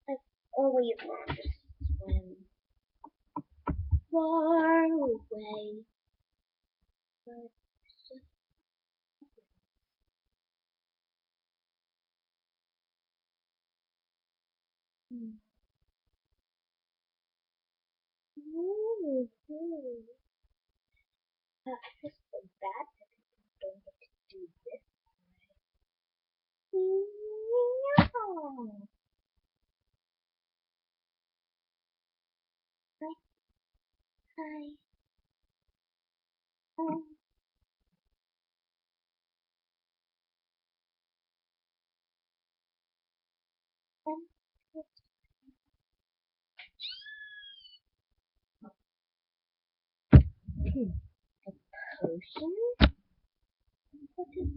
I've always wanted to swim far away, but it's just ooh, I feel so bad that I don't get to do this. Meow. Hi, hi. Um, um, a potion? What is?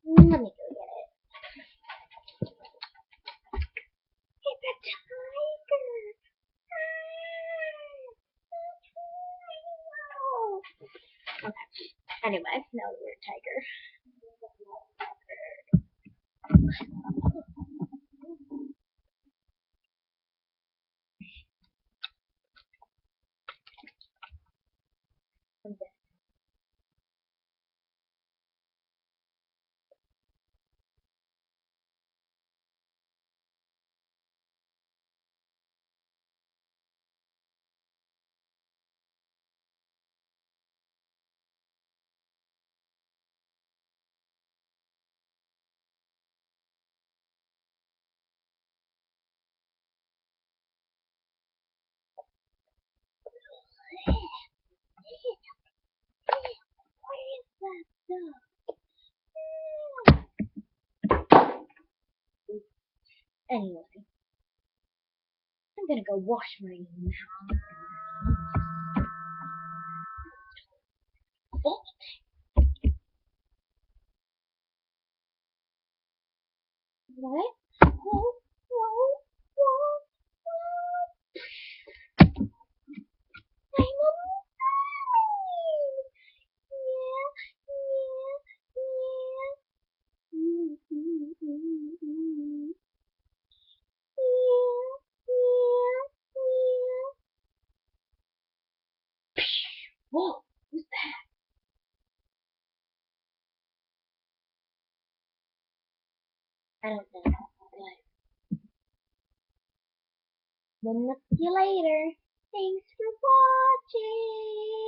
Let me go get it. It's a tiger. Ah, okay. Anyway, now we're a tiger. What is that stuff? Anyway, I'm gonna go wash my mouth. Oh, what? Whoa, whoa, whoa, whoa. I'm a mermaid. Yeah, yeah, yeah. Whoa, who's that? I don't know. But then see you later. Thanks for watching.